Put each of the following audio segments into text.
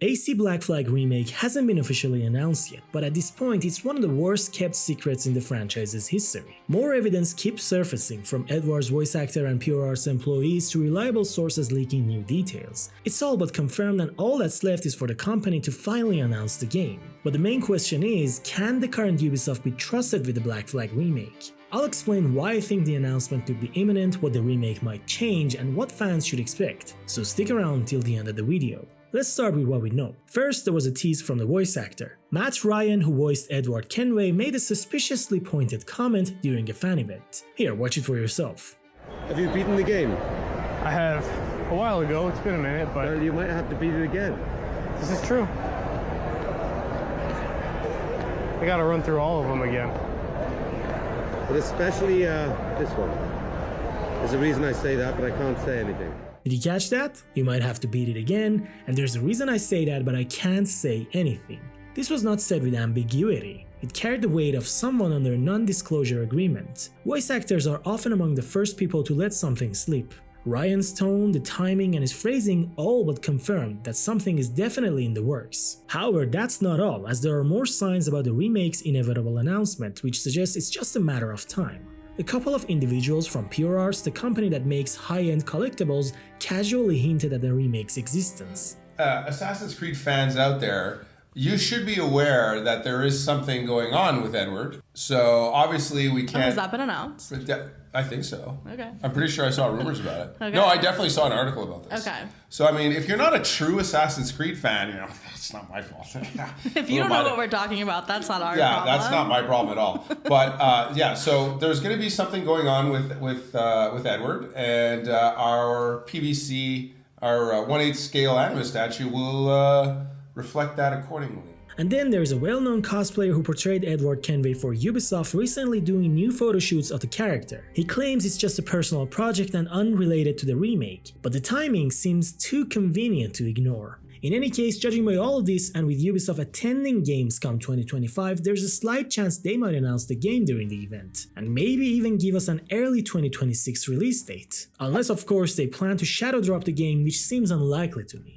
AC Black Flag Remake hasn't been officially announced yet, but at this point it's one of the worst kept secrets in the franchise's history. More evidence keeps surfacing, from Edward's voice actor and Pure Arts employees to reliable sources leaking new details. It's all but confirmed, and all that's left is for the company to finally announce the game. But the main question is, can the current Ubisoft be trusted with the Black Flag Remake? I'll explain why I think the announcement could be imminent, what the remake might change, and what fans should expect. So stick around till the end of the video. Let's start with what we know. First, there was a tease from the voice actor. Matt Ryan, who voiced Edward Kenway, made a suspiciously pointed comment during a fan event. Here, watch it for yourself. Have you beaten the game? I have a while ago, it's been a minute, but... Well, you might have to beat it again. This is true. I gotta run through all of them again. But especially this one. There's a reason I say that, but I can't say anything. Did you catch that? You might have to beat it again, and there's a reason I say that, but I can't say anything. This was not said with ambiguity. It carried the weight of someone under a non-disclosure agreement. Voice actors are often among the first people to let something slip. Ryan's tone, the timing, and his phrasing all but confirmed that something is definitely in the works. However, that's not all, as there are more signs about the remake's inevitable announcement, which suggests it's just a matter of time. A couple of individuals from Pure Arts, the company that makes high-end collectibles, casually hinted at the remake's existence. Assassin's Creed fans out there, you should be aware that there is something going on with Edward. So obviously we can't... Has that been announced? I think so. Okay. I'm pretty sure I saw rumors about it. Okay. No, I definitely saw an article about this. Okay. So I mean, if you're not a true Assassin's Creed fan, it's not my fault. If you don't know what we're talking about, that's not our problem. Yeah, that's not my problem at all. But yeah, so there's going to be something going on with Edward, and our PVC, our 1/8 scale anima statue will reflect that accordingly. And then there's a well-known cosplayer who portrayed Edward Kenway for Ubisoft recently doing new photo shoots of the character. He claims it's just a personal project and unrelated to the remake, but the timing seems too convenient to ignore. In any case, judging by all of this, and with Ubisoft attending Gamescom 2025, there's a slight chance they might announce the game during the event, and maybe even give us an early 2026 release date. Unless of course they plan to shadow drop the game, which seems unlikely to me.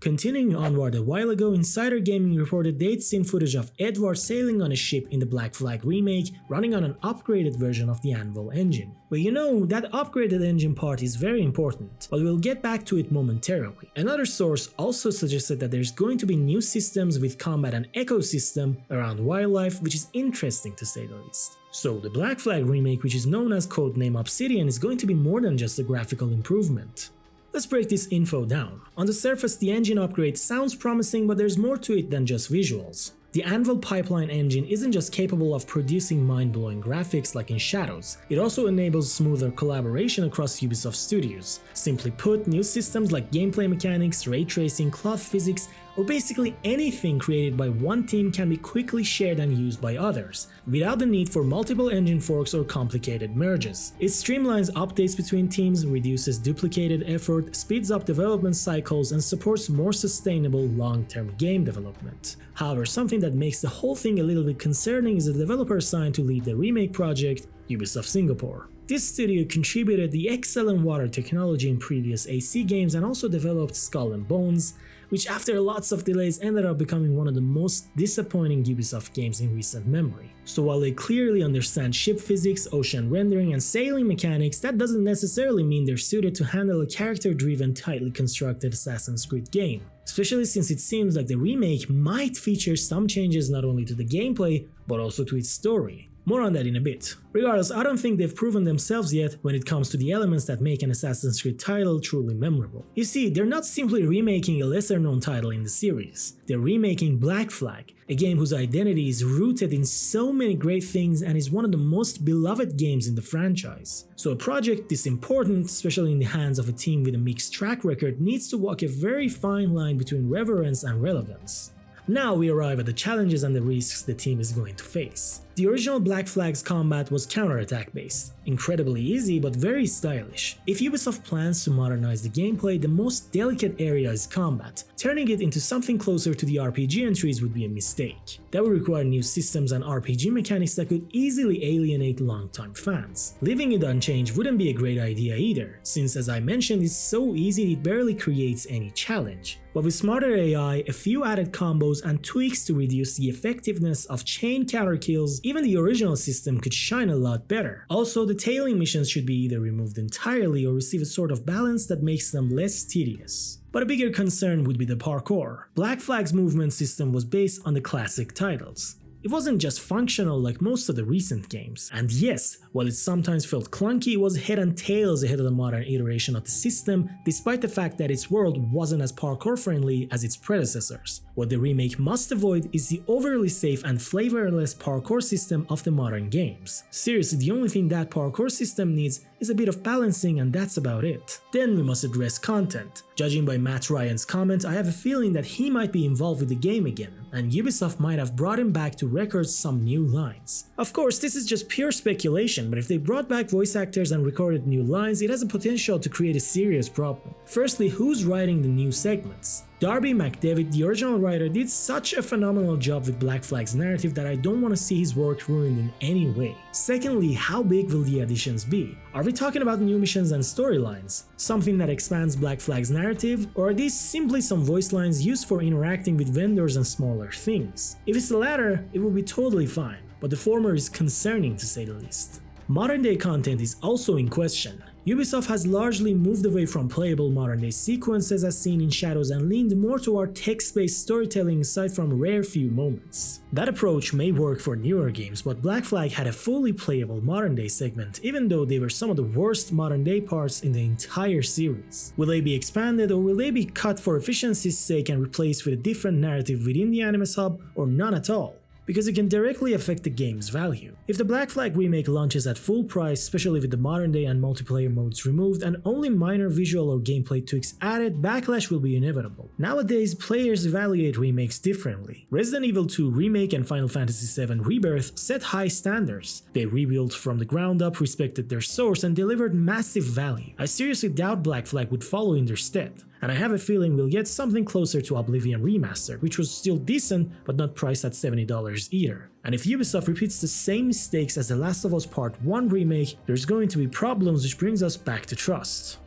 Continuing onward, a while ago, Insider Gaming reported they'd seen footage of Edward sailing on a ship in the Black Flag remake, running on an upgraded version of the Anvil engine. Well, you know, that upgraded engine part is very important, but we'll get back to it momentarily. Another source also suggested that there's going to be new systems with combat and ecosystem around wildlife, which is interesting to say the least. So the Black Flag remake, which is known as codename Obsidian, is going to be more than just a graphical improvement. Let's break this info down. On the surface, the engine upgrade sounds promising, but there's more to it than just visuals. The Anvil pipeline engine isn't just capable of producing mind-blowing graphics like in Shadows, it also enables smoother collaboration across Ubisoft studios. Simply put, new systems like gameplay mechanics, ray tracing, cloth physics, or basically anything created by one team can be quickly shared and used by others, without the need for multiple engine forks or complicated merges. It streamlines updates between teams, reduces duplicated effort, speeds up development cycles, and supports more sustainable long-term game development. However, something that makes the whole thing a little bit concerning is the developer assigned to lead the remake project, Ubisoft Singapore. This studio contributed the excellent water technology in previous AC games and also developed Skull and Bones, which after lots of delays ended up becoming one of the most disappointing Ubisoft games in recent memory. So while they clearly understand ship physics, ocean rendering, and sailing mechanics, that doesn't necessarily mean they're suited to handle a character-driven, tightly constructed Assassin's Creed game. Especially since it seems like the remake might feature some changes not only to the gameplay, but also to its story. More on that in a bit. Regardless, I don't think they've proven themselves yet when it comes to the elements that make an Assassin's Creed title truly memorable. You see, they're not simply remaking a lesser known title in the series, they're remaking Black Flag, a game whose identity is rooted in so many great things and is one of the most beloved games in the franchise. So a project this important, especially in the hands of a team with a mixed track record, needs to walk a very fine line between reverence and relevance. Now we arrive at the challenges and the risks the team is going to face. The original Black Flag's combat was counterattack based. incredibly easy but very stylish. If Ubisoft plans to modernize the gameplay, the most delicate area is combat. Turning it into something closer to the RPG entries would be a mistake. That would require new systems and RPG mechanics that could easily alienate longtime fans. Leaving it unchanged wouldn't be a great idea either, since as I mentioned it's so easy it barely creates any challenge. But with smarter AI, a few added combos and tweaks to reduce the effectiveness of chain counter kills, even the original system could shine a lot better. Also, the tailing missions should be either removed entirely or receive a sort of balance that makes them less tedious. But a bigger concern would be the parkour. Black Flag's movement system was based on the classic titles. It wasn't just functional like most of the recent games. And yes, while it sometimes felt clunky, it was head and tails ahead of the modern iteration of the system, despite the fact that its world wasn't as parkour friendly as its predecessors. What the remake must avoid is the overly safe and flavorless parkour system of the modern games. Seriously, the only thing that parkour system needs is a bit of balancing, and that's about it. Then we must address content. Judging by Matt Ryan's comment, I have a feeling that he might be involved with the game again, and Ubisoft might have brought him back to record some new lines. Of course, this is just pure speculation, but if they brought back voice actors and recorded new lines, it has the potential to create a serious problem. Firstly, who's writing the new segments? Darby McDevitt, the original writer, did such a phenomenal job with Black Flag's narrative that I don't want to see his work ruined in any way. Secondly, how big will the additions be? Are we talking about new missions and storylines? Something that expands Black Flag's narrative? Or are these simply some voice lines used for interacting with vendors and smaller things? If it's the latter, it will be totally fine, but the former is concerning to say the least. Modern day content is also in question. Ubisoft has largely moved away from playable modern-day sequences as seen in Shadows and leaned more toward text-based storytelling aside from a rare few moments. That approach may work for newer games, but Black Flag had a fully playable modern-day segment, even though they were some of the worst modern-day parts in the entire series. Will they be expanded, or will they be cut for efficiency's sake and replaced with a different narrative within the Animus Hub, or none at all? Because it can directly affect the game's value. If the Black Flag remake launches at full price, especially with the modern day and multiplayer modes removed and only minor visual or gameplay tweaks added, backlash will be inevitable. Nowadays, players evaluate remakes differently. Resident Evil 2 Remake and Final Fantasy VII Rebirth set high standards. They rebuilt from the ground up, respected their source, and delivered massive value. I seriously doubt Black Flag would follow in their stead. And I have a feeling we'll get something closer to Oblivion Remastered, which was still decent but not priced at $70 either. And if Ubisoft repeats the same mistakes as The Last of Us Part 1 remake, there's going to be problems, which brings us back to trust.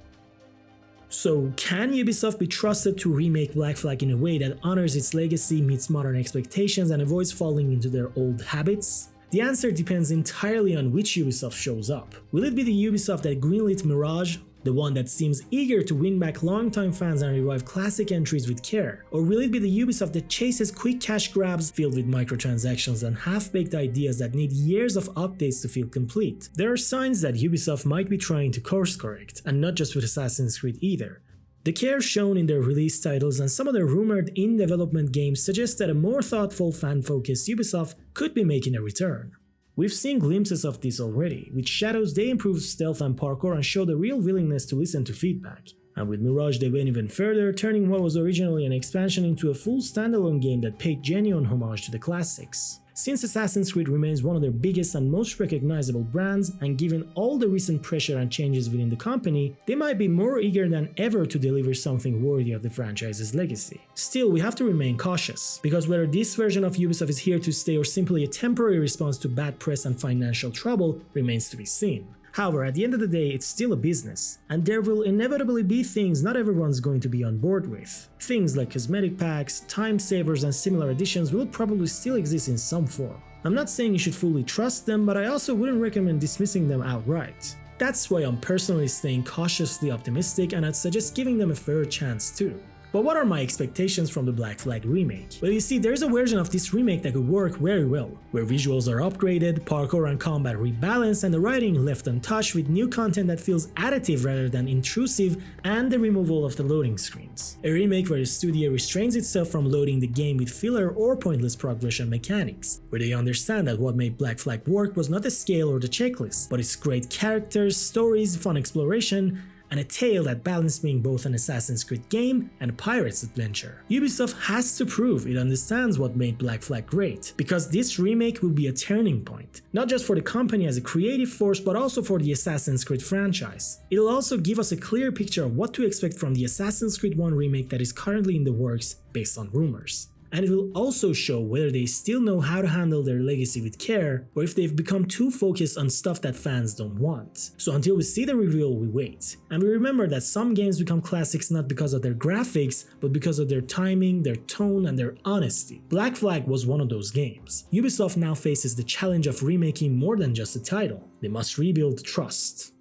So, can Ubisoft be trusted to remake Black Flag in a way that honors its legacy, meets modern expectations, and avoids falling into their old habits? The answer depends entirely on which Ubisoft shows up. Will it be the Ubisoft that greenlit Mirage, the one that seems eager to win back longtime fans and revive classic entries with care? Or will it be the Ubisoft that chases quick cash grabs filled with microtransactions and half-baked ideas that need years of updates to feel complete? There are signs that Ubisoft might be trying to course correct, and not just with Assassin's Creed either. The care shown in their release titles and some of their rumored in-development games suggest that a more thoughtful, fan-focused Ubisoft could be making a return. We've seen glimpses of this already. With Shadows, they improved stealth and parkour and showed a real willingness to listen to feedback. And with Mirage, they went even further, turning what was originally an expansion into a full standalone game that paid genuine homage to the classics. Since Assassin's Creed remains one of their biggest and most recognizable brands, and given all the recent pressure and changes within the company, they might be more eager than ever to deliver something worthy of the franchise's legacy. Still, we have to remain cautious, because whether this version of Ubisoft is here to stay or simply a temporary response to bad press and financial trouble remains to be seen. However, at the end of the day, it's still a business, and there will inevitably be things not everyone's going to be on board with. Things like cosmetic packs, time savers, and similar additions will probably still exist in some form. I'm not saying you should fully trust them, but I also wouldn't recommend dismissing them outright. That's why I'm personally staying cautiously optimistic, and I'd suggest giving them a fair chance too. But what are my expectations from the Black Flag remake? Well, you see, there's a version of this remake that could work very well, where visuals are upgraded, parkour and combat rebalanced, and the writing left untouched with new content that feels additive rather than intrusive, and the removal of the loading screens. A remake where the studio restrains itself from loading the game with filler or pointless progression mechanics, where they understand that what made Black Flag work was not the scale or the checklist, but its great characters, stories, fun exploration, and a tale that balanced being both an Assassin's Creed game and a pirate's adventure. Ubisoft has to prove it understands what made Black Flag great, because this remake will be a turning point, not just for the company as a creative force but also for the Assassin's Creed franchise. It'll also give us a clear picture of what to expect from the Assassin's Creed 1 remake that is currently in the works based on rumors. And it will also show whether they still know how to handle their legacy with care, or if they've become too focused on stuff that fans don't want. So until we see the reveal, we wait. And we remember that some games become classics not because of their graphics, but because of their timing, their tone, and their honesty. Black Flag was one of those games. Ubisoft now faces the challenge of remaking more than just a title. They must rebuild trust.